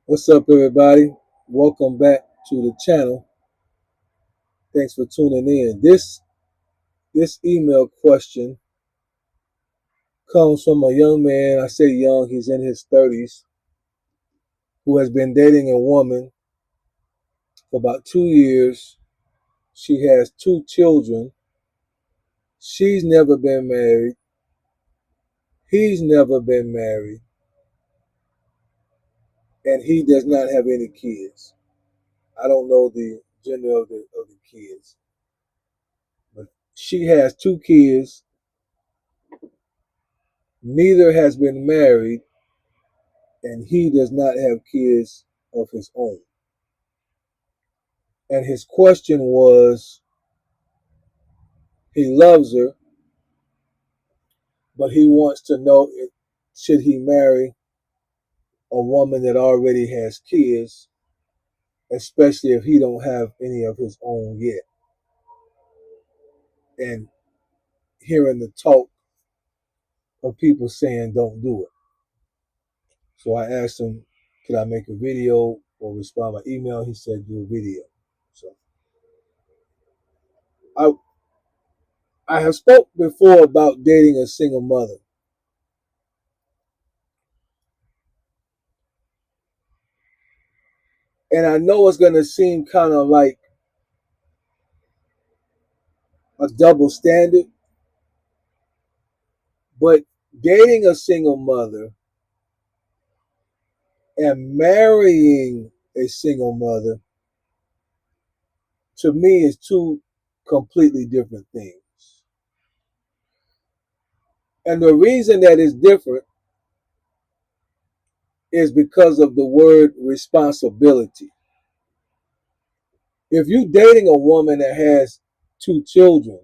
What's up, everybody? Welcome back to the channel. Thanks for tuning in. This email question comes from a young man. I say young, he's in his 30s, who has been dating a woman for about 2 years. She has two children. She's never been married. He's never been married, and he does not have any kids. I don't know the gender of the kids, but she has two kids. Neither has been married, and he does not have kids of his own. And his question was, he loves her, but he wants to know, should he marry a woman that already has kids, especially if he don't have any of his own yet. And hearing the talk of people saying don't do it. So I asked him, could I make a video or respond by email? He said do a video. So I I have spoke before about dating a single mother. And I know it's gonna seem kind of like a double standard, but dating a single mother and marrying a single mother, to me, is two completely different things. And the reason that it's different is because of the word responsibility. If you're dating a woman that has two children,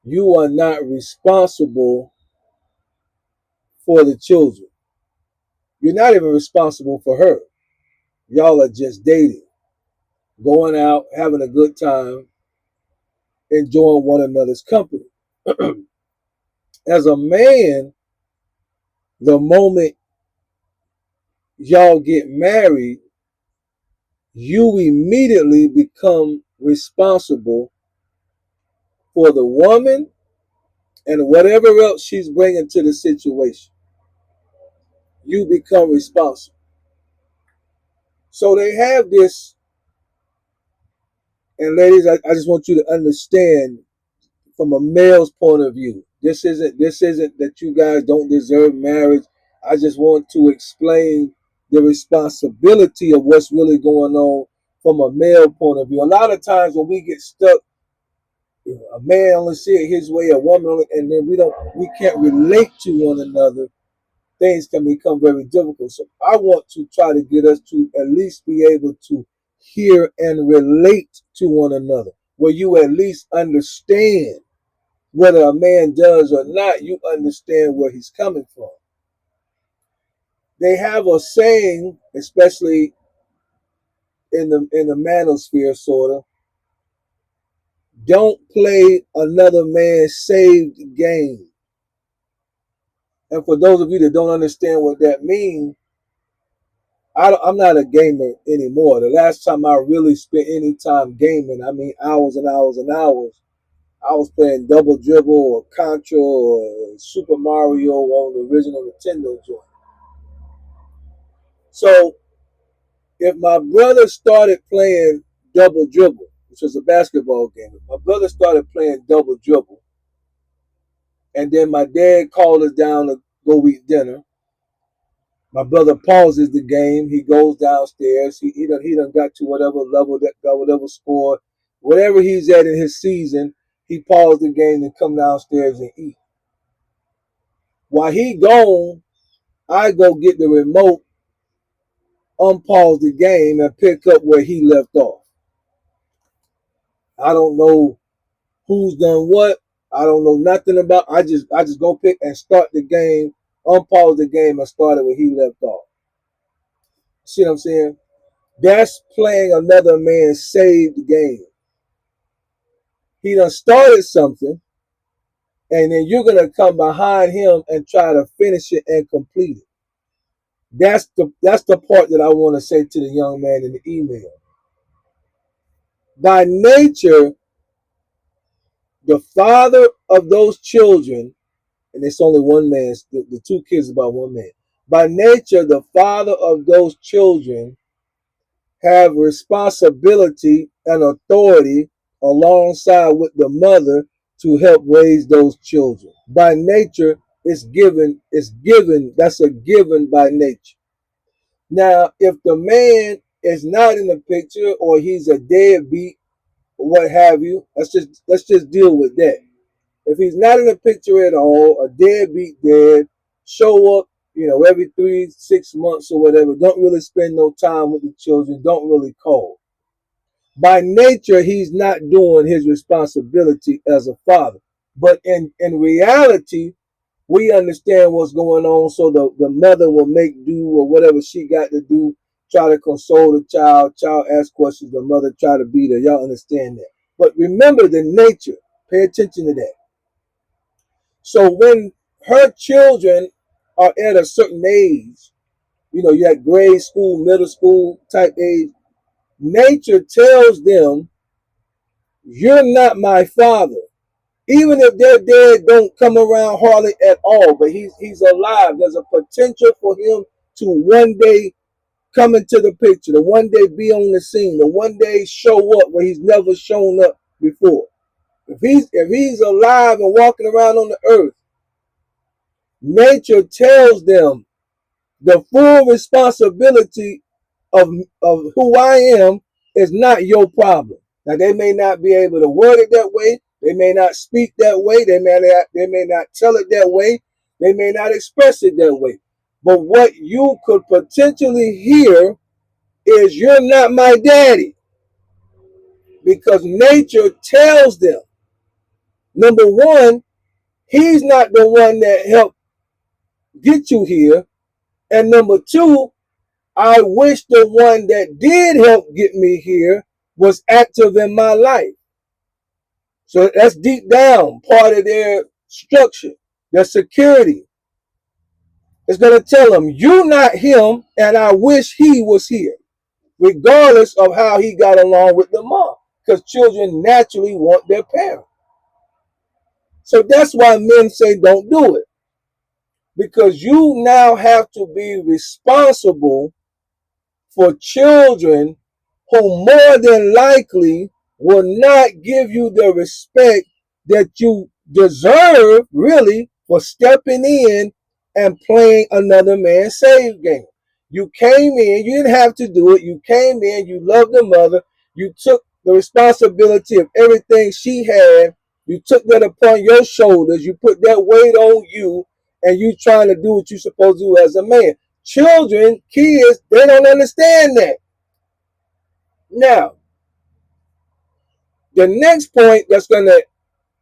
you are not responsible for the children. You're not even responsible for her. Y'all are just dating, going out, having a good time, enjoying one another's company. As a man, the moment y'all get married, you immediately become responsible for the woman and whatever else she's bringing to the situation. You become responsible. So they have this, and ladies, I just want you to understand from a male's point of view. This isn't that you guys don't deserve marriage. I just want to explain the responsibility of what's really going on from a male point of view. A lot of times when we get stuck, a man only see it his way, a woman only, and then we can't relate to one another. Things can become very difficult. So I want to try to get us to at least be able to hear and relate to one another, where you at least understand whether a man does or not, you understand where he's coming from. They have a saying, especially in the manosphere, sort of, don't play another man's saved game. And for those of you that don't understand what that means, I'm not a gamer anymore. The last time I really spent any time gaming, I mean hours and hours and hours, I was playing Double Dribble or Contra or Super Mario on the original Nintendo joint. So if my brother started playing Double Dribble, which was a basketball game, if my brother started playing Double Dribble, and then my dad called us down to go eat dinner, my brother pauses the game. He goes downstairs. He done got to whatever level that got whatever score, whatever he's at in his season. He paused the game and come downstairs and eat. While he gone, I go get the remote, unpause the game, and pick up where he left off. I don't know who's done what. I don't know nothing about. I just go pick and start the game, unpause the game, and start it where he left off. See what I'm saying? That's playing another man's saved game. He done started something, and then you're gonna come behind him and try to finish it and complete it. That's the part that I want to say to the young man in the email. By nature, the father of those children, and it's only one man, the two kids about one man. By nature, the father of those children have responsibility and authority alongside with the mother to help raise those children. By nature, it's given, that's a given by nature. Now, if the man is not in the picture or he's a deadbeat or what have you, let's just deal with that. If he's not in the picture at all, a deadbeat dad, show up, every 3, 6 months or whatever, don't really spend no time with the children, don't really call. By nature, he's not doing his responsibility as a father. But in reality, we understand what's going on, so the mother will make do or whatever she got to do, try to console the child ask questions, the mother try to beat her. Y'all understand that. But remember the nature. Pay attention to that. So when her children are at a certain age, you at grade school, middle school type age, nature tells them, you're not my father. Even if their dad don't come around hardly at all, but he's alive. There's a potential for him to one day come into the picture, to one day be on the scene, to one day show up where he's never shown up before. If he's alive and walking around on the earth, nature tells them the full responsibility of, of who I am is not your problem. Now they may not be able to word it that way. They may not speak that way. They may not tell it that way. They may not express it that way. But what you could potentially hear is, you're not my daddy, because nature tells them, number one, he's not the one that helped get you here. And number two, I wish the one that did help get me here was active in my life. So that's deep down part of their structure, their security. It's going to tell them, you're not him, and I wish he was here, regardless of how he got along with the mom. Because children naturally want their parent. So that's why men say don't do it. Because you now have to be responsible for children who more than likely will not give you the respect that you deserve, really, for stepping in and playing another man's save game. You came in, you didn't have to do it. You came in, you loved the mother, you took the responsibility of everything she had, you took that upon your shoulders, you put that weight on you, and you trying to do what you're supposed to do as a man. Children, kids, they don't understand that. Now, the next point that's going to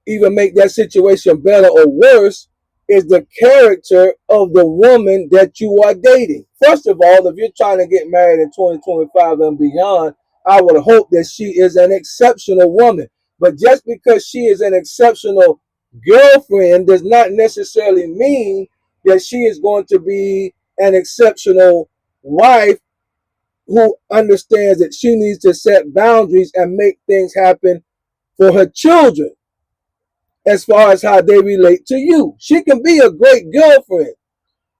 even make that situation better or worse is the character of the woman that you are dating. First of all, if you're trying to get married in 2025 and beyond, I would hope that she is an exceptional woman. But just because she is an exceptional girlfriend does not necessarily mean that she is going to be an exceptional wife who understands that she needs to set boundaries and make things happen for her children as far as how they relate to you. She can be a great girlfriend,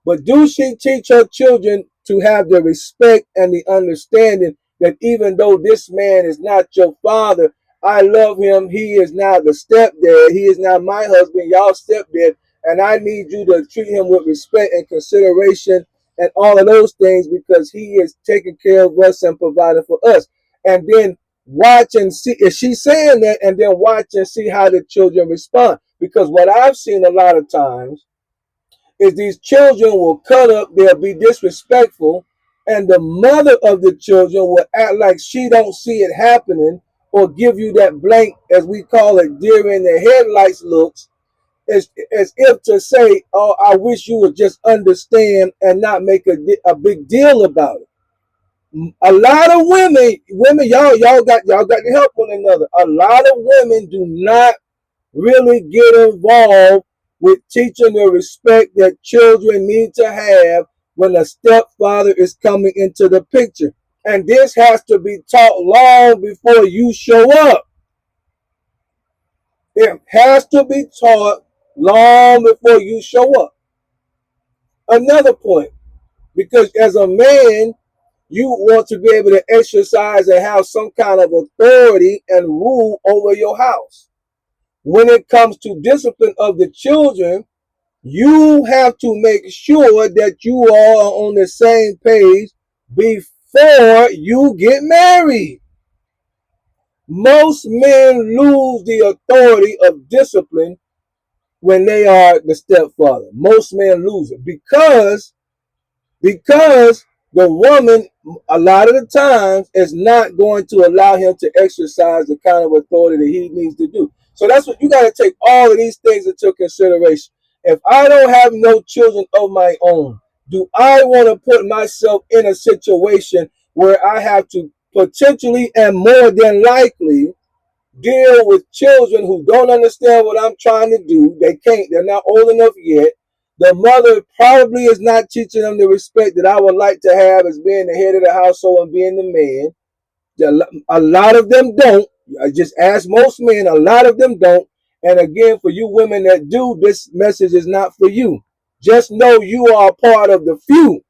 but do she teach her children to have the respect and the understanding that even though this man is not your father, I love him. He is now the stepdad. He is now my husband, y'all stepdad, and I need you to treat him with respect and consideration and all of those things, because he is taking care of us and providing for us. And then watch and see, is she saying that? And then watch and see how the children respond. Because what I've seen a lot of times is these children will cut up, they'll be disrespectful, and the mother of the children will act like she don't see it happening, or give you that blank, as we call it, deer in the headlights looks, as if to say, oh, I wish you would just understand and not make a big deal about it. A lot of women, y'all got to help one another. A lot of women do not really get involved with teaching the respect that children need to have when a stepfather is coming into the picture. And this has to be taught long before you show up. It has to be taught long before you show up. Another point, because as a man, you want to be able to exercise and have some kind of authority and rule over your house. When it comes to discipline of the children, you have to make sure that you are on the same page before you get married. Most men lose the authority of discipline when they are the stepfather. Most men lose it because the woman a lot of the times is not going to allow him to exercise the kind of authority that he needs to do. So that's what you got to take all of these things into consideration. If I don't have no children of my own, do I want to put myself in a situation where I have to potentially and more than likely deal with children who don't understand what I'm trying to do? They can't, they're not old enough yet. The mother probably is not teaching them the respect that I would like to have as being the head of the household and being the man. A lot of them don't. I just ask most men, a lot of them don't. And again, for you women that do, this message is not for you. Just know you are a part of the few.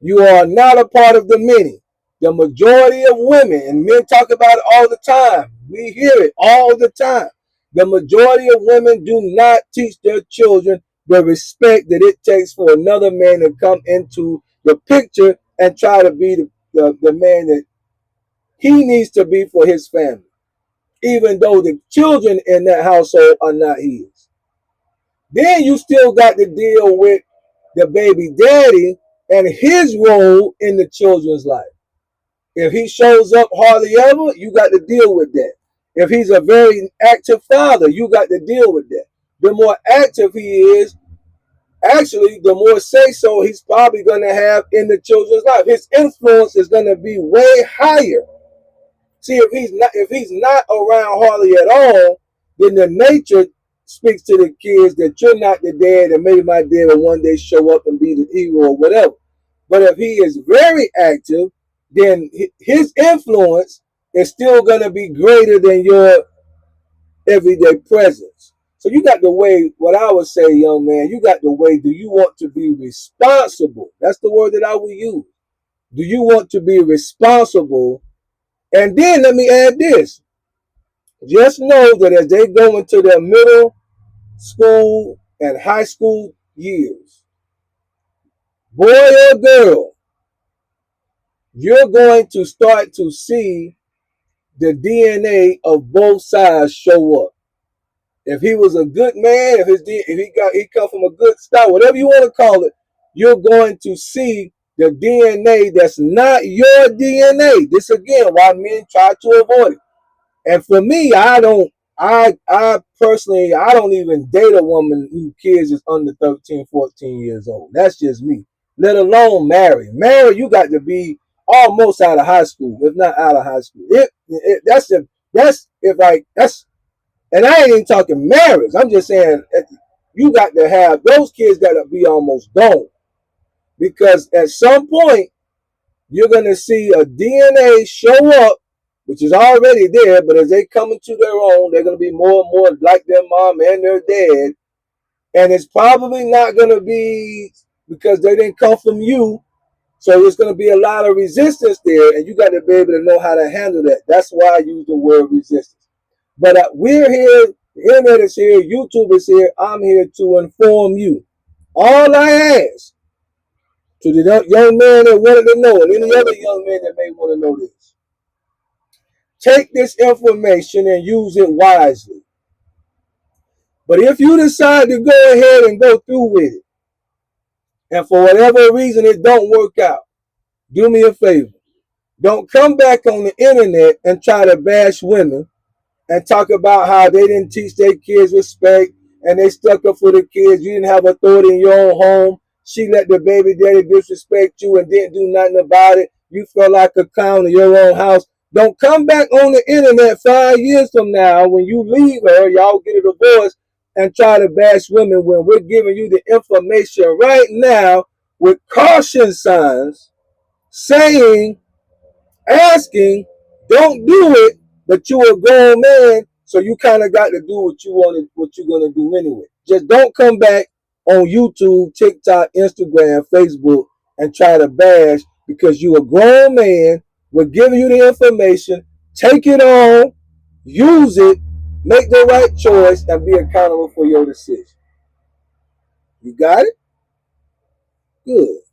You are not a part of the many. The majority of women, and men talk about it all the time. We hear it all the time. The majority of women do not teach their children the respect that it takes for another man to come into the picture and try to be the man that he needs to be for his family, even though the children in that household are not his. Then you still got to deal with the baby daddy and his role in the children's life. If he shows up hardly ever, you got to deal with that. If he's a very active father, you got to deal with that. The more active he is, actually, the more say so he's probably going to have in the children's life. His influence is going to be way higher. See, if he's not around hardly at all, then the nature speaks to the kids that you're not the dad, and maybe my dad will one day show up and be the hero or whatever. But if he is very active, then his influence is still going to be greater than your everyday presence. So you got to weigh what I would say, young man. You got to weigh, do you want to be responsible? That's the word that I will use. Do you want to be responsible? And then let me add this. Just know that as they go into their middle school and high school years, boy or girl, you're going to start to see the DNA of both sides show up. If he was a good man, if he come from a good style, whatever you want to call it, you're going to see the DNA that's not your DNA. This again, why men try to avoid it. And for me, I personally, I don't even date a woman whose kids is under 13, 14 years old. That's just me. Let alone marry. Marry, you got to be almost out of high school, if not out of high school. That's and I ain't even talking marriage. I'm just saying you got to have, those kids got to be almost gone. Because at some point, you're going to see a DNA show up, which is already there, but as they come into their own, they're going to be more and more like their mom and their dad. And it's probably not going to be because they didn't come from you. So there's going to be a lot of resistance there, and you got to be able to know how to handle that. That's why I use the word resistance. But we're here, the internet is here, YouTube is here. I'm here to inform you. All I ask to the young man that wanted to know, and any other young man that may want to know this, take this information and use it wisely. But if you decide to go ahead and go through with it, and for whatever reason it don't work out, do me a favor. Don't come back on the internet and try to bash women and talk about how they didn't teach their kids respect and they stuck up for the kids. You didn't have authority in your own home. She let the baby daddy disrespect you and didn't do nothing about it. You felt like a clown in your own house. Don't come back on the internet 5 years from now when you leave her, y'all get a divorce, and try to bash women when we're giving you the information right now with caution signs saying, asking, don't do it, but you're a grown man, so you kind of got to do what you're gonna do anyway. Just don't come back on YouTube, TikTok, Instagram, Facebook, and try to bash because you a grown man. We're giving you the information. Take it on, use it, make the right choice, and be accountable for your decision. You got it? Good.